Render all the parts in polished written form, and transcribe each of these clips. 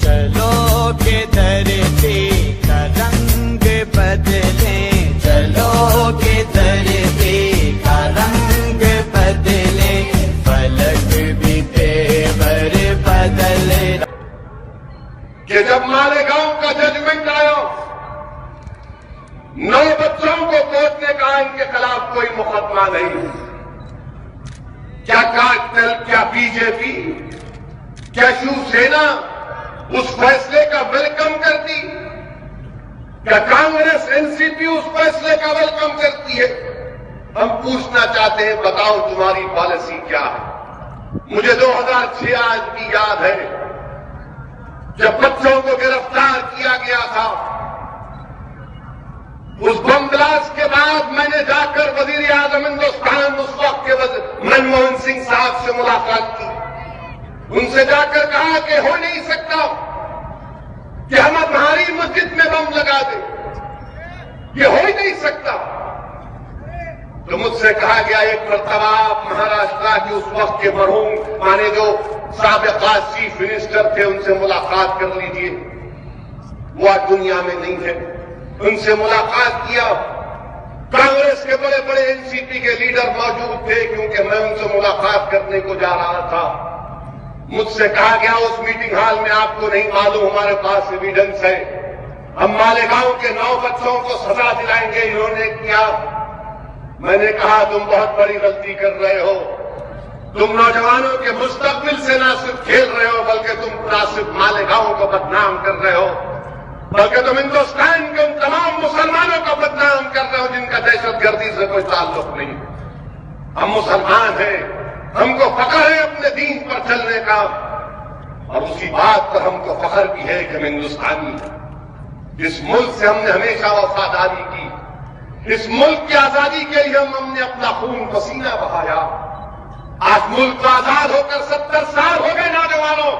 چلو کہ دھرتی کا رنگ بدلیں، چلو کہ دھرتی کا رنگ بدلیں، فلک بھی تیور بدل کہ جب مالیگاؤں کا ججمنٹ آیا، 9 بچوں کو کورٹ نے کہا ان کے خلاف کوئی مقدمہ نہیں، کیا کارٹل، کیا بی جے پی، کیا شیو سینا اس فیصلے کا ویلکم کرتی؟ کیا کانگریس این سی پی اس فیصلے کا ویلکم کرتی ہے؟ ہم پوچھنا چاہتے ہیں بتاؤ تمہاری پالیسی کیا ہے؟ مجھے 2006 آج بھی یاد ہے جب بچوں کو گرفتار کیا گیا تھا، اس بم بلاسٹ کے بعد میں نے جا کر وزیر اعظم ہندوستان اس وقت کے منموہن سنگھ صاحب سے ملاقات کی، ان سے جا کر کہا کہ ہو نہیں سکتا کہ ہم ہماری مسجد میں بم لگا دیں، یہ ہو ہی نہیں سکتا۔ تو مجھ سے کہا گیا ایک مرتبہ آپ مہاراشٹر کے اس وقت کے مرحوم مانے جو سابقہ چیف منسٹر تھے ان سے ملاقات کر لیجئے، وہ آج دنیا میں نہیں ہے۔ ان سے ملاقات کیا، کانگریس کے بڑے بڑے این سی پی کے لیڈر موجود تھے کیونکہ میں ان سے ملاقات کرنے کو جا رہا تھا۔ مجھ سے کہا گیا اس میٹنگ ہال میں آپ کو نہیں معلوم ہمارے پاس ایویڈنس ہے، ہم مالیگاؤں کے 9 بچوں کو سزا دلائیں گے، انہوں نے کیا۔ میں نے کہا تم بہت بڑی غلطی کر رہے ہو، تم نوجوانوں کے مستقبل سے نہ صرف کھیل رہے ہو بلکہ تم نہ صرف مالیگاؤں کو بدنام کر رہے ہو بلکہ تم ہندوستان کے ان تمام مسلمانوں کو بدنام کر رہے ہو جن کا دہشت گردی سے کوئی تعلق نہیں۔ ہم مسلمان ہیں، ہم کو فخر ہے اپنے دین پر چلنے کا، اور اسی بات پر ہم کو فخر بھی ہے کہ ہم ہندوستانی ہیں۔ اس ملک سے ہم نے ہمیشہ وفاداری کی، اس ملک کی آزادی کے لیے ہم نے اپنا خون پسینہ بہایا۔ آج ملک کو آزاد ہو کر 70 سال ہو گئے نوجوانوں،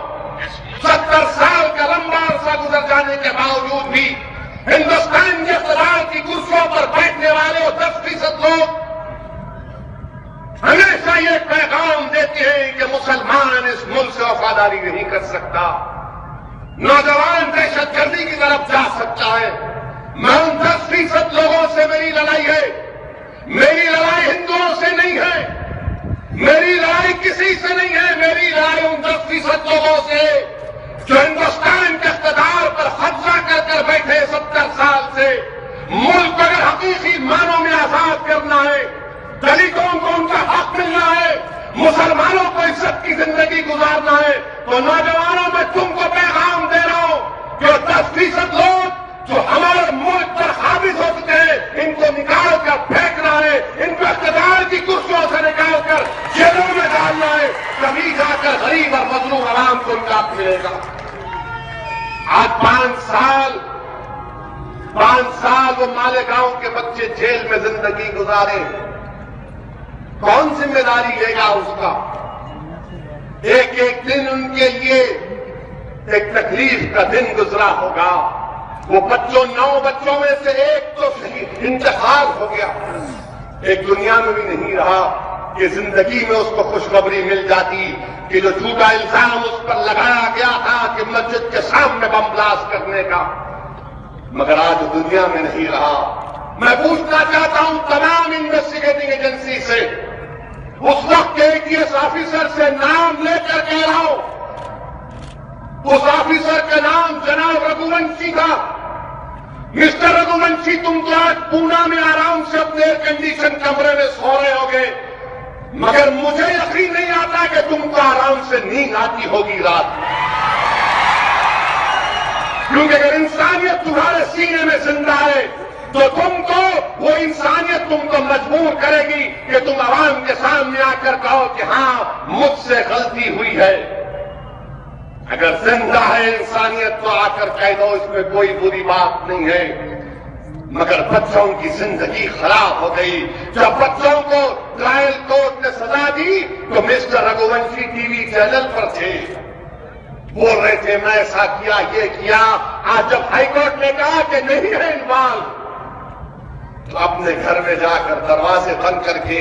70 سال کا لمبا عرصہ گزر جانے کے باوجود بھی ہندوستان کے اقتدار کی کرسیوں پر بیٹھنے والے 10% لوگ ہمیشہ یہ پیغام دیتے ہیں کہ مسلمان اس ملک سے وفاداری نہیں کر سکتا، نوجوان دہشت گردی کی طرف جا سکتا ہے۔ میں ان 10% لوگوں سے میری لڑائی ہے، میری لڑائی ہندوؤں سے نہیں ہے، میری لڑائی کسی سے نہیں ہے، میری لڑائی ان 10% لوگوں سے جو ہندوستان کے اقتدار پر قبضہ کر کر بیٹھے 70 سال سے۔ ملک کو اگر حقیقی معنوں میں آزاد کرنا ہے، دلتوں کو ان کا حق ملنا ہے، مسلمانوں کو عزت کی زندگی گزارنا ہے، تو نوجوانوں میں تم کو پیغام دے رہا ہوں کہ 10% لوگ جو ہمارے ملک پر قابض ہو چکے ہیں ان کو نکال کر پھینکنا ہے، ان کو اقتدار کی کرسیوں سے نکال کر جیلوں میں ڈالنا ہے، تبھی جا کر غریب اور مظلوم عوام کو انصاف ملے گا۔ آج 5 سال وہ مالیگاؤں کے بچے جیل میں زندگی گزارے، کون ذمہ داری لے گا اس کا؟ ایک ایک دن ان کے لیے ایک تکلیف کا دن گزرا ہوگا۔ وہ 9 بچوں میں سے ایک تو انتقال ہو گیا، ایک دنیا میں بھی نہیں رہا کہ زندگی میں اس کو خوشخبری مل جاتی کہ جو جھوٹا الزام اس پر لگایا گیا تھا کہ مسجد کے سامنے بم بلاسٹ کرنے کا، مگر آج دنیا میں نہیں رہا۔ میں پوچھنا چاہتا ہوں تمام انویسٹیگیٹنگ ایجنسی سے، اس وقت کے ATS آفیسر سے نام لے کر کہہ رہا ہوں، اس آفیسر کا نام جناب رگھوونشی تھا۔ مسٹر رگھوونشی تم تو آج پونا میں آرام سے اپنے ایئر کنڈیشن کمرے میں سو رہے ہوگے، مگر مجھے یقین نہیں آتا کہ تم کو آرام سے نیند آتی ہوگی رات میں، کیونکہ اگر انسانیت تمہارے سینے میں زندہ ہے تو تم کو وہ انسانیت تم کو مجبور کرے گی کہ تم عوام کے سامنے آ کر کہو کہ ہاں مجھ سے غلطی ہوئی ہے۔ اگر زندہ ہے انسانیت تو آ کر کہہ دو، اس میں کوئی بری بات نہیں ہے، مگر بچوں کی زندگی خراب ہو گئی۔ جب بچوں کو ٹرائل کورٹ نے سزا دی تو مسٹر رگھوونشی ٹی وی چینل پر تھے، بول رہے تھے میں ایسا کیا، یہ کیا۔ آج جب ہائی کورٹ نے کہا کہ نہیں ہے انوالو، تو اپنے گھر میں جا کر دروازے بند کر کے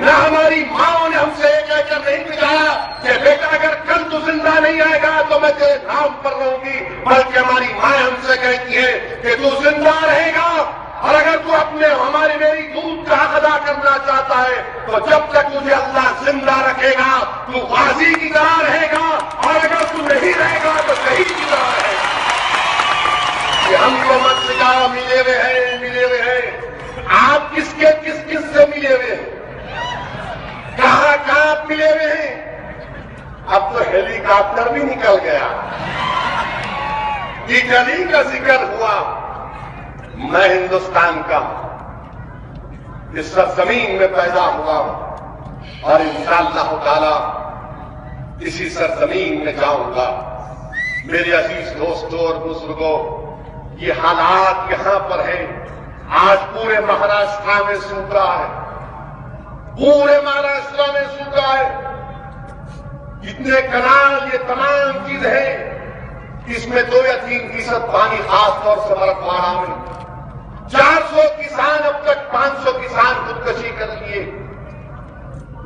نہ ہماری ماں نے ہم سے یہ کہہ کر نہیں بتایا کہ بیٹا اگر کل تو زندہ نہیں آئے گا تو میں تیرے نام پر رہوں گی، بلکہ ہماری ماں ہم سے کہتی ہے کہ تو زندہ رہے گا، اور اگر تو اپنے میری دودھ کا حق ادا کرنا چاہتا ہے تو جب تک تجھے اللہ زندہ رکھے گا تو غازی کی طرح رہے گا، اور اگر تو نہیں رہے گا تو شہید کی طرح رہے گا۔ کہ ہم کو مت سکھاؤ ملے ہوئے ہیں، آپ کس سے ملے ہوئے ہیں، کہاں ملے ہوئے ہیں؟ اب تو ہیلی کاپٹر بھی نکل گیا، اٹلی کا ذکر ہوا۔ میں ہندوستان کا ہوں، اس سرزمین میں پیدا ہوا ہوں، اور انشاءاللہ تعالی اسی سرزمین میں جاؤں گا۔ میرے عزیز دوستوں اور بزرگوں، یہ حالات یہاں پر ہیں۔ آج پورے مہاراشٹر میں سوکھا ہے، پورے مہاراشٹر میں سوکھا ہے، کتنے کنال، یہ تمام چیز ہیں، اس میں 2 یا 3% پانی، خاص طور سے مراٹھواڑہ میں 400 کسان، اب تک 500 کسان خودکشی کر لیے۔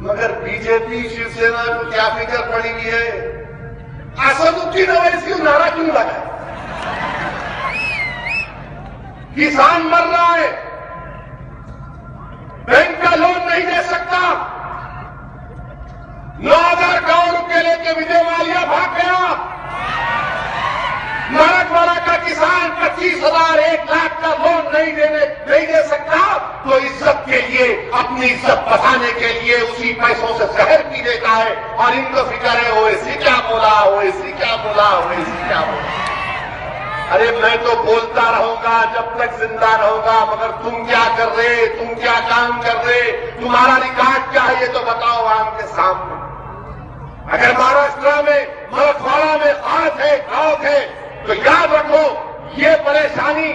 مگر بی جے پی شیو سینا کو کیا فکر پڑی ہوئی ہے؟ اسدالدین اویسی نعرہ کیوں لگا؟ کسان مر رہا ہے، بینک کا لون نہیں دے سکتا، 9,000 کروڑ روپے لے کے وجے مالیا بھاگ گیا، مراٹھواڑہ کا کسان 25,000 1 لاکھ کا لون نہیں دے سکتا، تو عزت کے لیے، اپنی عزت بچانے کے لیے اسی پیسوں سے زہر پی دیتا ہے، اور ان کو فکر ہے اویسی کیا بولا، اویسی کیا بولا، اویسی کیا بولا۔ ارے میں تو بولتا رہوں گا جب تک زندہ رہوں گا، مگر تم کیا کر رہے، تم کیا کام کر رہے، تمہارا ریکارڈ کیا ہے یہ تو بتاؤ عوام کے سامنے۔ اگر مہاراشٹر میں، مراٹھواڑہ میں خاص ہے، ڈراؤٹ ہے، تو یاد رکھو یہ پریشانی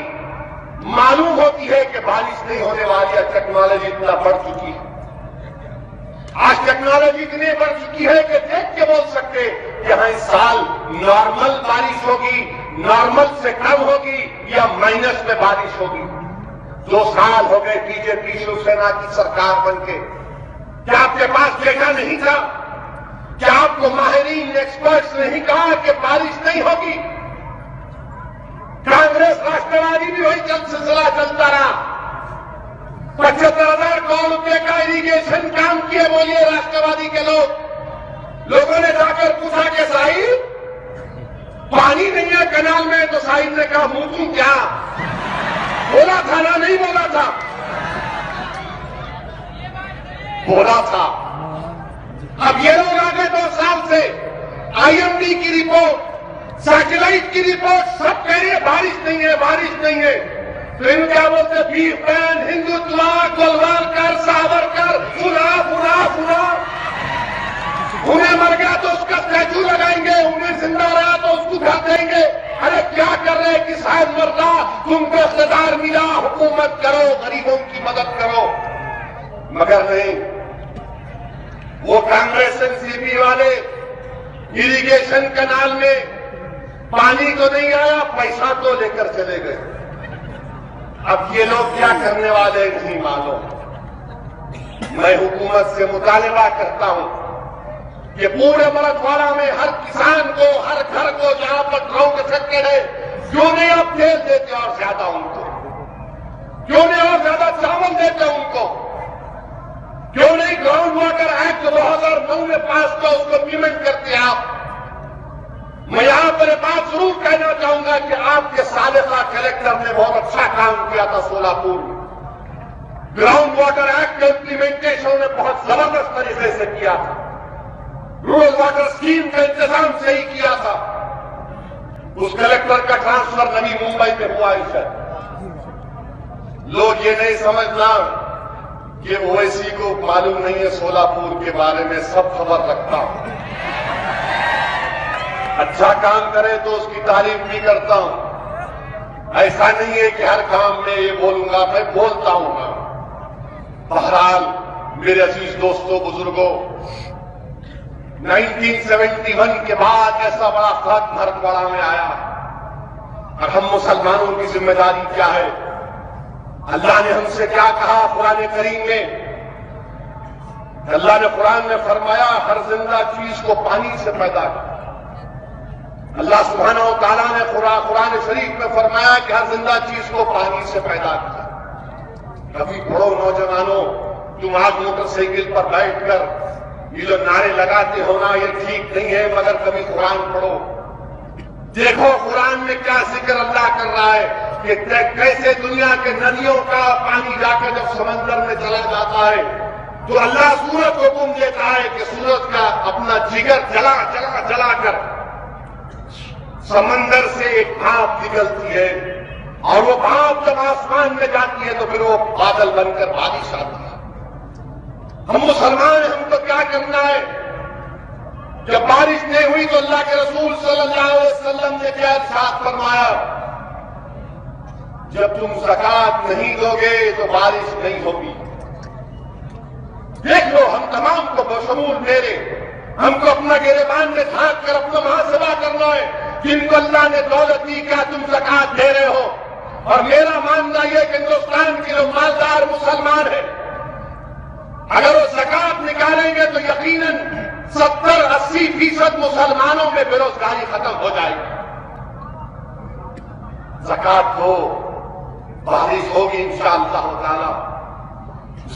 معلوم ہوتی ہے کہ بارش نہیں ہونے والی ہے۔ ٹیکنالوجی اتنا بڑھ چکی ہے، آج ٹیکنالوجی اتنی بڑھ چکی ہے کہ دیکھ کے بول سکتے یہاں اس سال نارمل بارش ہوگی، نارمل سے کم ہوگی، یا مائنس میں بارش ہوگی۔ 2 سال ہو گئے بی جے پی شیو سینا کی سرکار بن کے، کیا آپ کے پاس ڈیٹا نہیں تھا؟ کیا آپ کو ماہرین ایکسپرٹس نے نہیں کہا کہ بارش نہیں ہوگی؟ کانگریس راشٹروادی بھی وہی سلسلہ چلتا رہا، 75,000 کروڑ روپے کا اریگیشن کام کیے، بولیے راشٹروادی کے لوگوں نے جا کر پوچھا کہ صاحب پانی نہیں ہے کنال میں، تو صاحب نے کہا منہ تم کیا بولا تھا نا، نہیں بولا تھا، بولا تھا۔ اب یہ لوگ آگے 2 سال سے آئی ایم ڈی کی رپورٹ، سیٹلائٹ کی رپورٹ سب کہہ رہی ہے بارش نہیں ہے، بارش نہیں ہے، تو ان کیا بولتے بیف بین، ہندوتوا، گولوالکر، ساورکر، فنا، انہیں مر گیا تو اس کا اسٹیچو لگائیں گے، انہیں زندہ رہا تو اس کو گھر دیں گے۔ ارے کیا کر رہے کہ صاحب مرتا، تم کو اقتدار ملا، حکومت کرو، غریبوں کی مدد کرو، مگر نہیں۔ وہ کانگریس این سی پی والے اریگیشن کنال میں پانی تو نہیں آیا، پیسہ تو لے کر چلے گئے۔ اب یہ لوگ کیا کرنے والے نہیں معلوم۔ میں حکومت سے مطالبہ کرتا ہوں کہ پورے مراٹھواڑہ میں ہر کسان کو، ہر گھر کو جہاں پر گراؤنڈ افیکٹڈ ہے، کیوں نہیں آپ تیل دیتے اور زیادہ ان کو؟ کیوں نہیں اور زیادہ چاول دیتے ان کو؟ کیوں نہیں گراؤنڈ واٹر ایکٹ 2009 میں پاس کیا، اس کو امپلیمنٹ کرتے آپ؟ میں یہاں پر ایک بات ضرور کہنا چاہوں گا کہ آپ کے سابقہ کلیکٹر نے بہت اچھا کام کیا تھا سولاپور میں، گراؤنڈ واٹر ایکٹ کا امپلیمنٹیشن نے بہت زبردست طریقے سے کیا تھا، رورل واٹر اسکیم کا انتظام صحیح کیا تھا۔ اس کلیکٹر کا ٹرانسفر نئی ممبئی میں ہوا ہے۔ لوگ یہ نہیں سمجھنا کہ اویسی کو معلوم نہیں ہے سولاپور کے بارے میں، سب خبر رکھتا ہوں، اچھا کام کرے تو اس کی تعریف بھی کرتا ہوں، ایسا نہیں ہے کہ ہر کام میں یہ بولوں گا، میں بولتا ہوں گا۔ بہرحال میرے عزیز دوستوں، بزرگوں، 1971 کے بعد ایسا بڑا خط مراٹھواڑہ میں آیا، اور ہم مسلمانوں کی ذمہ داری کیا ہے؟ اللہ نے ہم سے کیا کہا قرآن کریم میں؟ اللہ نے قرآن میں فرمایا ہر زندہ چیز کو پانی سے پیدا کیا. اللہ سبحانہ و تعالیٰ نے قرآن شریف میں فرمایا کہ ہر زندہ چیز کو پانی سے پیدا کیا. کبھی پڑھو نوجوانوں، تم آج موٹر سائیکل پر بیٹھ کر یہ جو نعرے لگاتے ہو نا، یہ ٹھیک نہیں ہے، مگر کبھی قرآن پڑھو. دیکھو قرآن میں کیا ذکر اللہ کر رہا ہے کہ کیسے دنیا کے ندیوں کا پانی جا کر جب سمندر میں چلا جاتا ہے تو اللہ سورج کو حکم دیتا ہے کہ سورج کا اپنا جگر جلا جلا جلا کر سمندر سے ایک بھاپ نکلتی ہے، اور وہ بھاپ جب آسمان میں جاتی ہے تو پھر وہ بادل بن کر بارش آتی ہے. ہم مسلمان ہیں، ہم کو کیا کرنا ہے؟ جب بارش نہیں ہوئی تو اللہ کے رسول صلی اللہ علیہ وسلم نے کیا ارشاد فرمایا، جب تم زکات نہیں دو گے تو بارش نہیں ہوگی. دیکھ لو، ہم تمام کو بشمول میرے، ہم کو اپنا گریبان میں جھانک کر اپنا محاسبہ کرنا ہے. جن کو اللہ نے دولت دی، کیا تم زکات دے رہے ہو؟ اور میرا ماننا یہ کہ ہندوستان کے جو مالدار مسلمان ہیں، اگر وہ زکات نکالیں گے تو یقیناً 70-80% مسلمانوں میں بے روزگاری ختم ہو جائے گی. زکات دو، بارش ہوگی انشاءاللہ تعالی.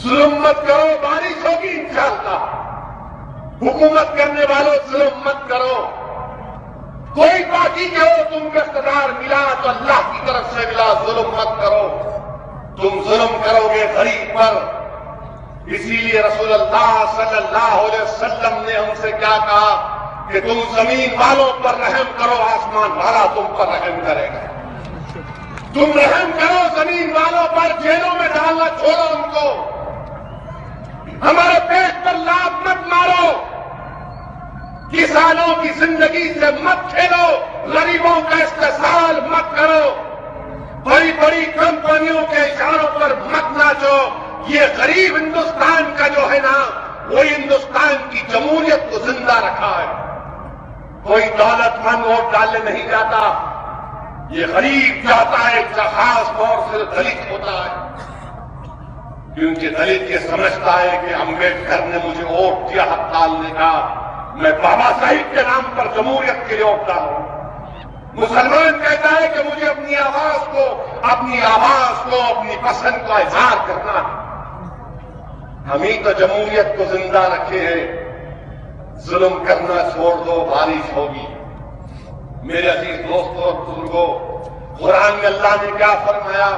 ظلم مت کرو، بارش ہوگی انشاءاللہ. حکومت کرنے والوں ظلم مت کرو. کوئی پارٹی کے ہو، تم کو اقتدار ملا تو اللہ کی طرف سے ملا، ظلم مت کرو. تم ظلم کرو گے غریب پر. اسی لیے رسول اللہ صلی اللہ علیہ وسلم نے ہم سے کیا کہا کہ تم زمین والوں پر رحم کرو، آسمان والا تم پر رحم کرے گا. تم رحم کرو زمین والوں پر، جیلوں میں ڈالنا چھوڑو ان کو. ہمارے پیٹ پر لات مت مارو، کسانوں کی زندگی سے مت کھیلو، غریبوں کا استحصال مت کرو، بڑی بڑی کمپنیوں کے اشاروں پر مت ناچو. یہ غریب ہندوستان کا جو ہے نا، وہی ہندوستان کی جمہوریت کو زندہ رکھا ہے. کوئی دولت مند ووٹ ڈالنے نہیں جاتا، یہ غریب جاتا ہے. خاص طور سے دلت ہوتا ہے، کیونکہ دلت یہ سمجھتا ہے کہ امبیڈکر نے مجھے ووٹ دیا حق ڈالنے کا، میں بابا صاحب کے نام پر جمہوریت کے لیے ووٹ ڈالوں. مسلمان کہتا ہے کہ مجھے اپنی آواز کو اپنی پسند کا اظہار کرنا ہے. ہم ہی تو جمہوریت کو زندہ رکھے ہیں. ظلم کرنا چھوڑ دو، بارش ہوگی. میرے عزیز دوستوں اور بزرگوں، قرآن میں اللہ نے کیا فرمایا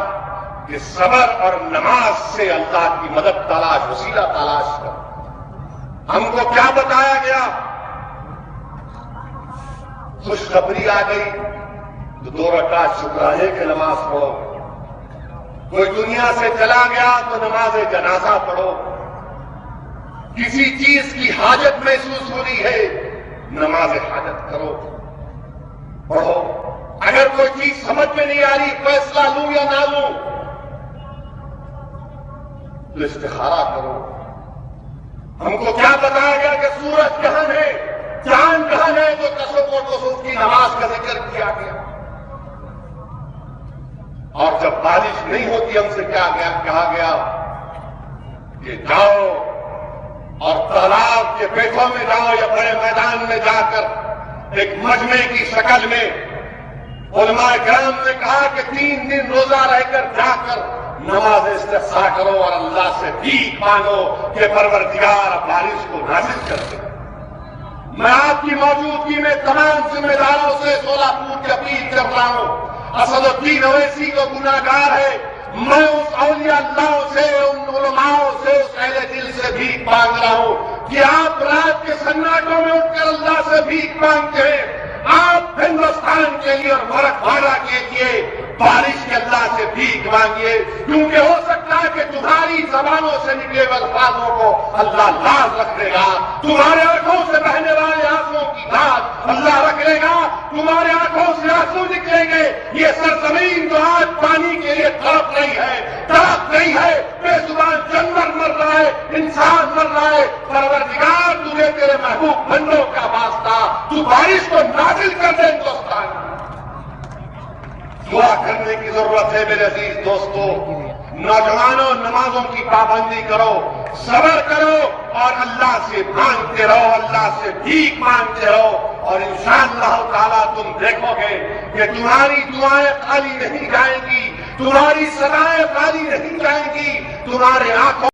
کہ صبر اور نماز سے اللہ کی مدد تلاش، وسیلہ تلاش کر. ہم کو کیا بتایا گیا؟ خوشخبری آ گئی تو 2 رکعت شکرانے کی نماز پڑھو. کوئی دنیا سے چلا گیا تو نماز جنازہ پڑھو. کسی چیز کی حاجت محسوس ہو رہی ہے، نماز حاجت کرو، پڑھو. اگر کوئی چیز سمجھ میں نہیں آ رہی، فیصلہ لوں یا نہ لوں، تو استخارہ کرو. ہم کو کیا بتایا گیا کہ سورج کہاں ہے، چاند کہاں ہے، تو کسوف اور کسوف کی نماز کا ذکر کیا گیا. اور جب بارش نہیں ہوتی، ہم سے کیا کہا گیا کہ جاؤ اور تالاب کے پیٹھوں میں جاؤ یا بڑے میدان میں جا کر ایک مجمع کی شکل میں. علماء کرام نے کہا کہ 3 دن روزہ رہ کر جا کر نماز استسقاء کرو اور اللہ سے بھیک مانگو کہ پروردگار بارش کو نازل کر دے. میں آپ کی موجودگی میں تمام ذمہ داروں سے سولاپور کی اپیل کر رہا ہوں. اسد الدین اویسی کو گناہگار ہے، میں اس اولیاء اللہ سے، ان علماء سے، اس اہل دل سے بھیک مانگ رہا ہوں کہ آپ رات کے سناٹوں میں اٹھ کر اللہ سے بھیک مانگتے ہیں. آپ ہندوستان کے لیے اور مراٹھواڑہ کے لیے بارش کے اللہ سے بھیک مانگیے، کیونکہ ہو سکتا ہے کہ تمہاری زبانوں سے نکلے ہوئے الفاظوں کو اللہ لاز رکھ لے گا. تمہارے آنکھوں سے بہنے والے آنسوؤں کی لاز اللہ رکھ لے گا. تمہارے آنکھوں سے آنسو نکلیں گے. یہ سرزمین جو آج پانی کے لیے تڑپ رہی ہے، بے زبان جانور مر رہا ہے، انسان مر رہا ہے. پروردگار تجھے تیرے محبوب بندوں کا واسطہ، تو بارش کو نازل کر دے ہندوستان. دعا کرنے کی ضرورت ہے میرے عزیز دوستو. نوجوانوں، نمازوں کی پابندی کرو، صبر کرو اور اللہ سے مانگتے رہو، اللہ سے بھیک مانگتے رہو، اور انشاءاللہ تعالیٰ تم دیکھو گے کہ تمہاری دعائیں خالی نہیں جائیں گی، تمہاری سدائیں خالی نہیں جائیں گی، تمہارے آنکھوں